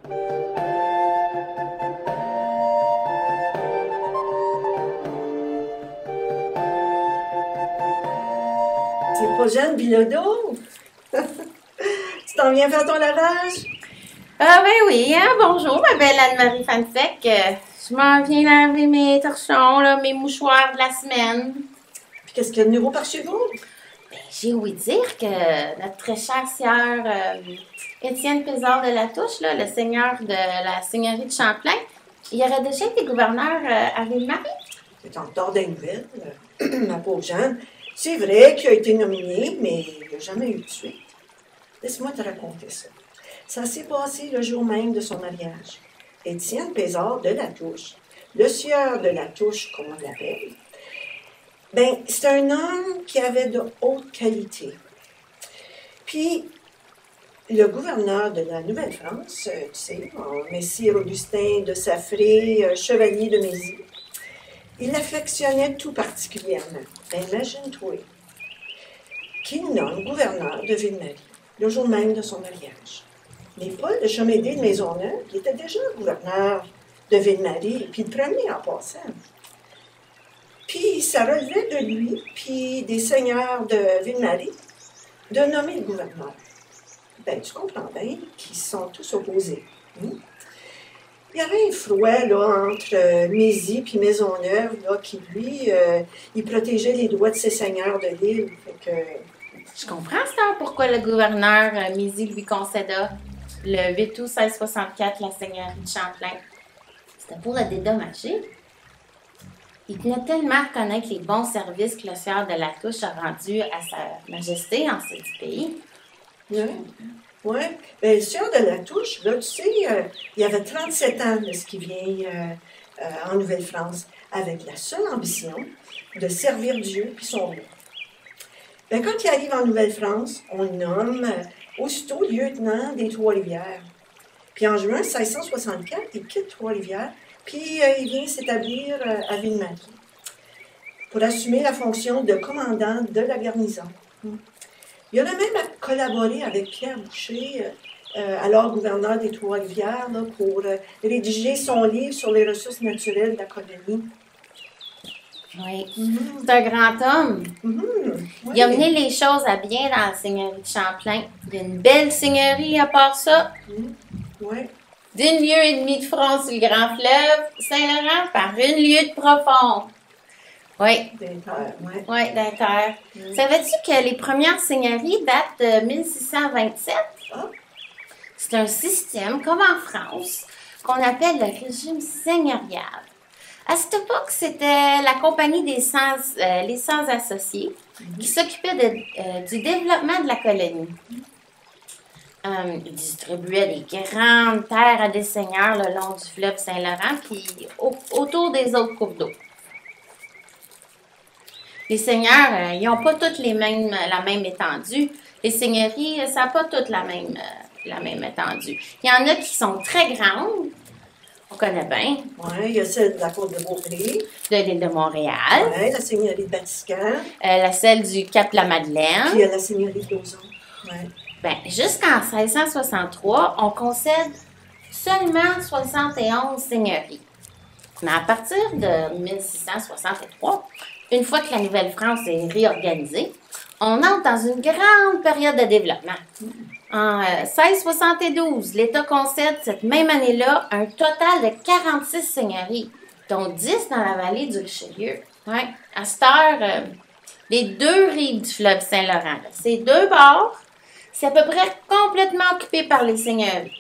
C'est pas Jeanne Bilodeau? Tu t'en viens faire ton lavage? Ah ben oui, hein? Bonjour, ma belle Anne-Marie Fansec. Je m'en viens laver mes torchons, là, mes mouchoirs de la semaine. Puis qu'est-ce qu'il y a de nouveau par chez vous? Ben, j'ai ouï dire que notre très chère sœur Étienne Pézard de la Touche, là, le seigneur de la seigneurie de Champlain, il aurait déjà été gouverneur à Ville-Marie. C'est encore des nouvelles, ma pauvre Jeanne. C'est vrai qu'il a été nominé, mais il n'a jamais eu de suite. Laisse-moi te raconter ça. Ça s'est passé le jour même de son mariage. Étienne Pézard de la Touche, le sieur de la Touche, comme on l'appelle, ben, c'est un homme qui avait de haute qualité. Puis, le gouverneur de la Nouvelle-France, tu sais, Messire Augustin de Saffré, chevalier de Mézy, il l'affectionnait tout particulièrement. Ben, imagine-toi qu'il nomme gouverneur de Ville-Marie, le jour même de son mariage. Mais Paul de Chamédé de Maisonneuve, qui était déjà gouverneur de Ville-Marie, puis le premier en passant. Puis ça relevait de lui, puis des seigneurs de Ville-Marie, de nommer le gouverneur. Ben, tu comprends bien qu'ils sont tous opposés. Il y avait un froid là, entre Mézy et Maisonneuve, là, qui, lui, il protégeait les droits de ses seigneurs de l'île. Je comprends, ça, pourquoi le gouverneur Mézy lui concéda le 8 août 1664 la seigneurie de Champlain. C'était pour le dédommager. Il tenait tellement à reconnaître les bons services que le sieur de la Touche a rendus à sa majesté en ce du pays. Oui. Bien, le sieur de la Touche, là, tu sais, il avait 37 ans lorsqu'il vient en Nouvelle-France, avec la seule ambition de servir Dieu puis son roi. Bien, quand il arrive en Nouvelle-France, on le nomme aussitôt lieutenant des Trois-Rivières. Puis en juin 1664, il quitte Trois-Rivières, puis il vient s'établir à Ville-Marie pour assumer la fonction de commandant de la garnison. Il aurait même collaboré avec Pierre Boucher, alors gouverneur des Trois-Rivières, là, pour rédiger son livre sur les ressources naturelles de la colonie. Oui, c'est un grand homme. Oui. Il a mené les choses à bien dans la seigneurie de Champlain. Il y a une belle seigneurie à part ça. Oui. D'une lieue et demie de front sur le grand fleuve Saint-Laurent par une lieue de profond. Oui. D'Inter, oui. Oui, d'Inter. Savais-tu que les premières seigneuries datent de 1627? Ah. C'est un système, comme en France, qu'on appelle le régime seigneurial. À cette époque, c'était la compagnie des les Sans Associés qui s'occupait du développement de la colonie. Ils distribuaient des grandes terres à des seigneurs le long du fleuve Saint-Laurent puis autour des autres cours d'eau. Les seigneurs, ils n'ont pas toutes la même étendue. Les seigneuries, ça n'a pas toutes la même étendue. Il y en a qui sont très grandes. On connaît bien. Oui, il y a celle de la côte de Beaupré. De l'île de Montréal. Oui, la seigneurie de Batiscan. Celle du Cap-la-Madeleine. Puis il y a la seigneurie de Lauson. Oui. Bien, jusqu'en 1663, on concède seulement 71 seigneuries. Mais à partir de 1663, une fois que la Nouvelle-France est réorganisée, on entre dans une grande période de développement. En 1672, l'État concède cette même année-là un total de 46 seigneuries, dont 10 dans la vallée du Richelieu. Ouais. À cette heure, les deux rives du fleuve Saint-Laurent, ces deux bords, c'est à peu près complètement occupé par les seigneuries.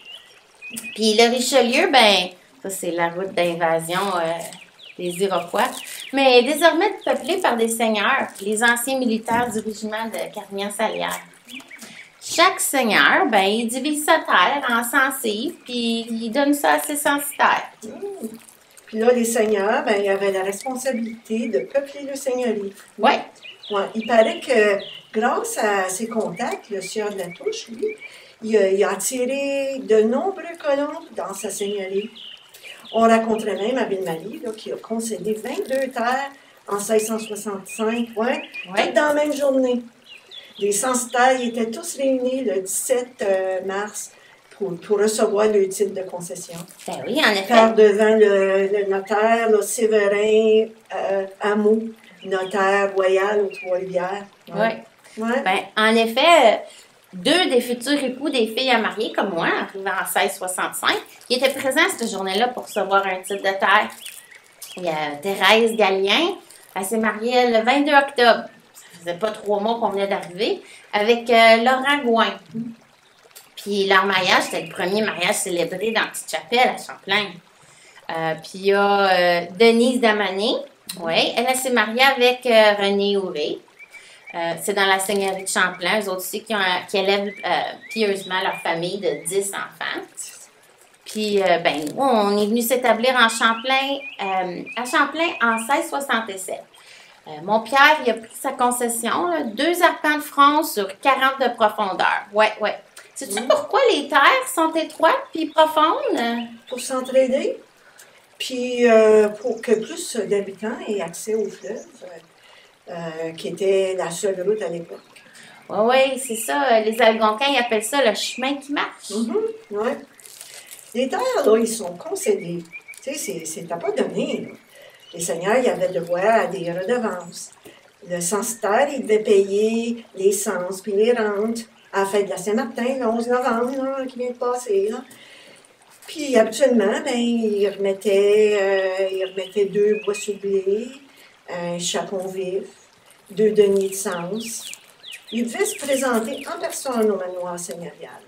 Puis le Richelieu, ben, ça c'est la route d'invasion des Iroquois, mais désormais peuplé par des seigneurs, les anciens militaires du régiment de Carignan-Salière. Chaque seigneur, ben, il divise sa terre en censives, puis il donne ça à ses censitaires. Puis là, les seigneurs, ben, ils avaient la responsabilité de peupler le seigneurie. Oui. Ouais. Il paraît que grâce à ses contacts, le sieur de la Touche, lui, il a attiré de nombreux colons dans sa seigneurie. On raconterait même à Ville-Marie qu'il a concédé 22 terres en 1665, toutes dans la même journée. Les censitaires étaient tous réunis le 17 mars pour recevoir le titre de concession. Ben oui, en effet. Faire devant le notaire, là, Séverin Hameau, notaire royal aux Trois-Rivières. Oui. Ouais. Ben, en effet, deux des futurs époux des filles à marier, comme moi, arrivant en 1665, qui étaient présents cette journée-là pour recevoir un titre de terre. Il y a Thérèse Gallien, elle s'est mariée le 22 octobre. Ça faisait pas 3 mois qu'on venait d'arriver, avec Laurent Gouin. Puis leur mariage, c'était le premier mariage célébré dans la Petite Chapelle à Champlain. Puis il y a Denise Damané. Oui, elle s'est mariée avec René Houré. C'est dans la seigneurie de Champlain, eux autres aussi qui élèvent pieusement leur famille de 10 enfants. Puis, ben, nous, on est venu s'établir à Champlain en 1667. Mon Pierre, il a pris sa concession, là, 2 arpents de front sur 40 de profondeur. Ouais. Sais-tu pourquoi les terres sont étroites puis profondes? Pour s'entraider, puis pour que plus d'habitants aient accès au fleuve, qui était la seule route à l'époque. Oui, c'est ça. Les Algonquins, ils appellent ça le chemin qui marche. Oui. Les terres, là, ils sont concédés. Tu sais, c'était pas donné, là. Les seigneurs, ils avaient droit à des redevances. Le censitaire, il devait payer les censes puis les rentes à la fête de la Saint-Martin, le 11 novembre, là, qui vient de passer. Là. Puis, habituellement, ben, ils remettaient 2 bois sur blé, un chapon vif, 2 deniers de sens. Ils devaient se présenter en personne au manoir seigneurial.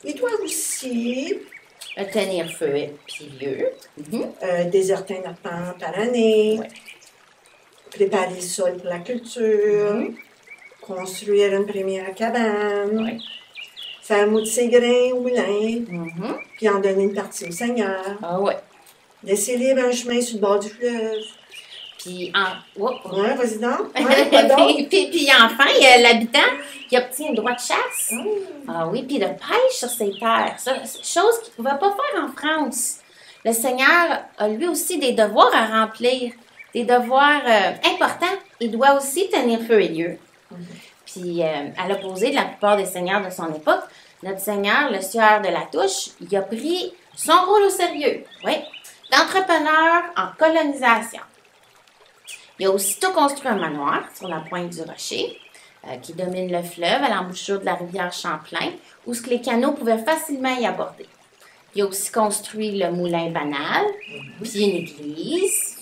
Ils doivent aussi tenir feu et pilieux. déserter un arpent par année, préparer le sol pour la culture, construire une première cabane, faire mousser grains au moulin, puis en donner une partie au seigneur. Ah ouais. Laisser libre un chemin sur le bord du fleuve. Puis, vas-y donc. Puis enfin, il y a l'habitant qui obtient le droit de chasse. Ah oui, puis de pêche sur ses terres. Ça, c'est chose qu'il ne pouvait pas faire en France. Le Seigneur a lui aussi des devoirs à remplir, des devoirs importants. Il doit aussi tenir feu et lieu. Puis, à l'opposé de la plupart des seigneurs de son époque, notre Seigneur, le sieur de la Touche, il a pris son rôle au sérieux. Oui, d'entrepreneur en colonisation. Il a aussitôt construit un manoir sur la pointe du Rocher, qui domine le fleuve à l'embouchure de la rivière Champlain, où les canaux pouvaient facilement y aborder. Il a aussi construit le moulin banal, puis une église,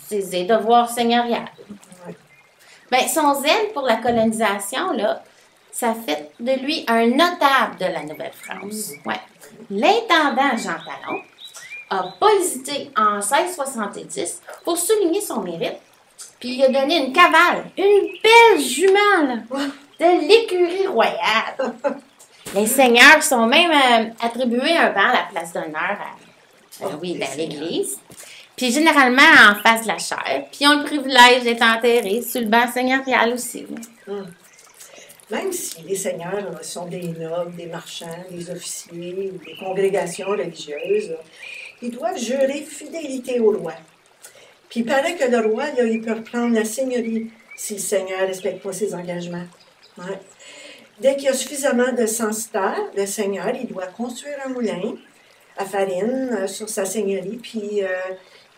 ses devoirs seigneuriaux. Ben, son zèle pour la colonisation, là, ça fait de lui un notable de la Nouvelle-France. Ouais. L'intendant Jean Talon n'a pas hésité en 1670 pour souligner son mérite. Puis il a donné une cavale, une belle jument là, de l'écurie royale. Les seigneurs sont même attribués un banc à la place d'honneur à l'église. Puis généralement en face de la chaire. Puis ils ont le privilège d'être enterrés sur le banc seigneurial aussi. Même si les seigneurs sont des nobles, des marchands, des officiers ou des congrégations religieuses, ils doivent jurer fidélité au roi. Puis il paraît que le roi, là, il peut reprendre la seigneurie si le seigneur ne respecte pas ses engagements. Ouais. Dès qu'il y a suffisamment de censitaires, le seigneur, il doit construire un moulin à farine sur sa seigneurie, puis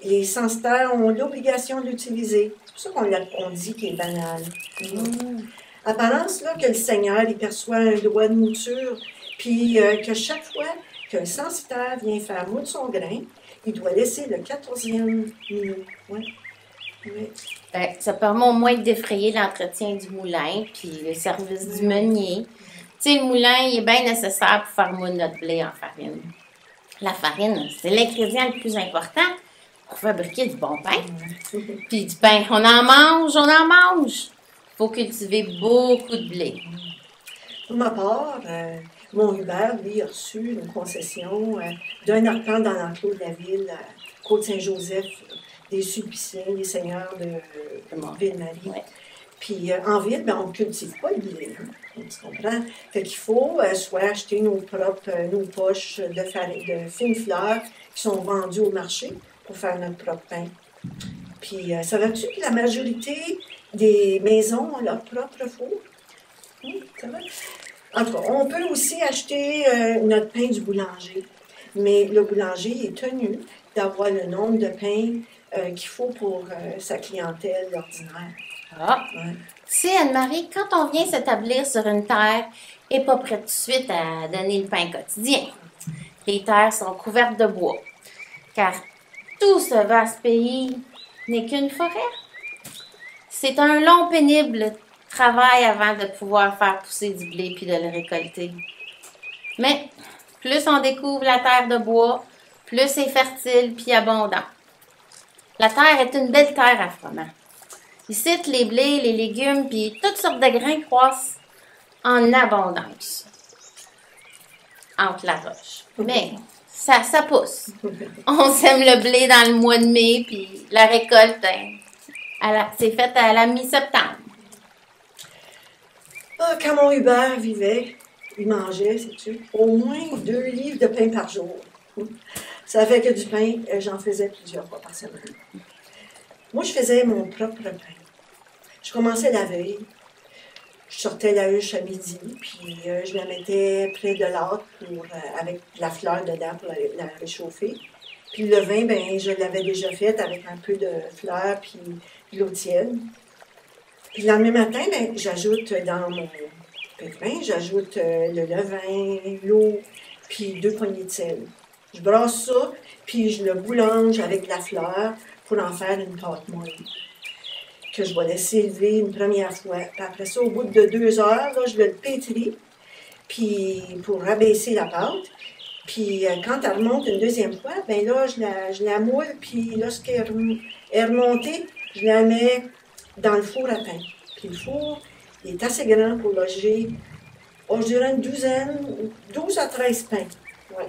les censitaires ont l'obligation de l'utiliser. C'est pour ça qu'on dit qu'il est banal. Apparence là, que le seigneur, il perçoit un droit de mouture, puis que chaque fois qu'un censitaire vient faire moudre son grain, il doit laisser le 14e minute. Ben, ça permet au moins de défrayer l'entretien du moulin puis le service du meunier. Tu sais, le moulin, il est bien nécessaire pour faire moudre notre blé en farine. La farine, c'est l'ingrédient le plus important pour fabriquer du bon pain. Puis du pain, on en mange. Il faut cultiver beaucoup de blé. Pour ma part, mon Hubert, lui, a reçu une concession d'un arpent dans l'enclos de la ville, Côte-Saint-Joseph, des Sulpiciens, des seigneurs de Ville-Marie. Ouais. Puis en ville, ben, on ne cultive pas le blé. Tu comprends? Fait qu'il faut soit acheter nos poches de fines fleurs qui sont vendues au marché pour faire notre propre pain. Puis savais-tu que la majorité des maisons ont leur propre four? Oui, ça va. En tout cas, on peut aussi acheter notre pain du boulanger, mais le boulanger est tenu d'avoir le nombre de pains qu'il faut pour sa clientèle ordinaire. Ah! Ouais. Tu sais, Anne-Marie, quand on vient s'établir sur une terre et pas prêt tout de suite à donner le pain quotidien, les terres sont couvertes de bois, car tout ce vaste pays n'est qu'une forêt. C'est un long, pénible travail avant de pouvoir faire pousser du blé puis de le récolter. Mais plus on découvre la terre de bois, plus c'est fertile puis abondant. La terre est une belle terre à froment. Ici, les blés, les légumes puis toutes sortes de grains croissent en abondance entre la roche. Mais ça pousse. On sème le blé dans le mois de mai puis la récolte, c'est fait à la mi-septembre. Ah, quand mon Hubert vivait, il mangeait, sais-tu, au moins 2 livres de pain par jour. Ça fait que du pain, j'en faisais plusieurs fois par semaine. Moi, je faisais mon propre pain. Je commençais la veille. Je sortais la huche à midi, puis je la mettais près de l'âtre avec de la fleur dedans pour la réchauffer. Puis le vin, ben, je l'avais déjà fait avec un peu de fleur puis de l'eau tiède. Puis le lendemain matin, ben, j'ajoute dans mon pain de pain, j'ajoute le levain, l'eau, puis 2 poignées de sel. Je brasse ça, puis je le boulange avec de la fleur pour en faire une pâte molle que je vais laisser élever une première fois. Puis après ça, au bout de 2 heures, là, je le pétris, puis pour rabaisser la pâte. Puis quand elle remonte une deuxième fois, ben là, je la moule, puis lorsqu'elle est remontée, je la mets dans le four à pain. Puis le four, il est assez grand pour loger, je dirais une douzaine, 12 à 13 pains. Ouais.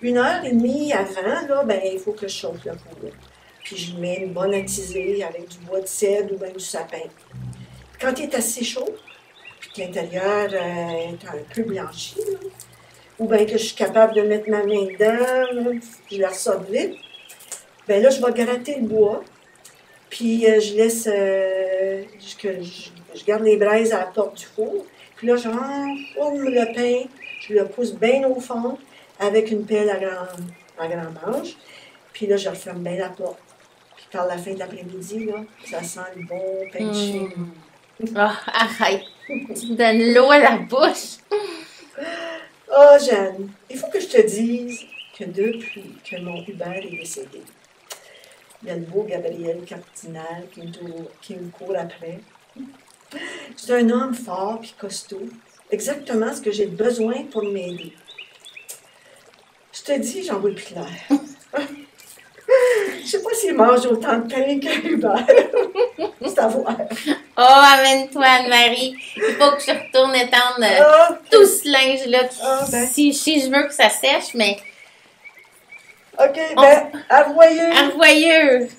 1h30 avant, là, ben, il faut que je chauffe le four. Puis je mets une bonne attisée avec du bois de cèdre ou bien du sapin. Quand il est assez chaud, puis que l'intérieur est un peu blanchi, là, ou bien que je suis capable de mettre ma main dedans, je la ressors vite, bien là, je vais gratter le bois, puis je laisse, je garde les braises à la porte du four, puis là, j'enfourne le pain, je le pousse bien au fond, avec une pelle à grand manche, puis là, je referme bien la porte. Puis par la fin de l'après-midi, là, ça sent le bon pain de chine. Oh, arrête! Tu me donnes l'eau à la bouche! Oh, Jeanne, il faut que je te dise que depuis que mon Hubert est décédé, il y a le beau Gabriel Cardinal qui me court après. C'est un homme fort et costaud, exactement ce que j'ai besoin pour m'aider. Je te dis, j'en vois plus clair. Je sais pas s'il mange autant de pain que Hubert. C'est à voir. Oh, amène-toi, Anne-Marie. Il faut que je retourne étendre tout ce linge-là. Si je veux que ça sèche, mais... OK, ben, à voyeux. À voyeux.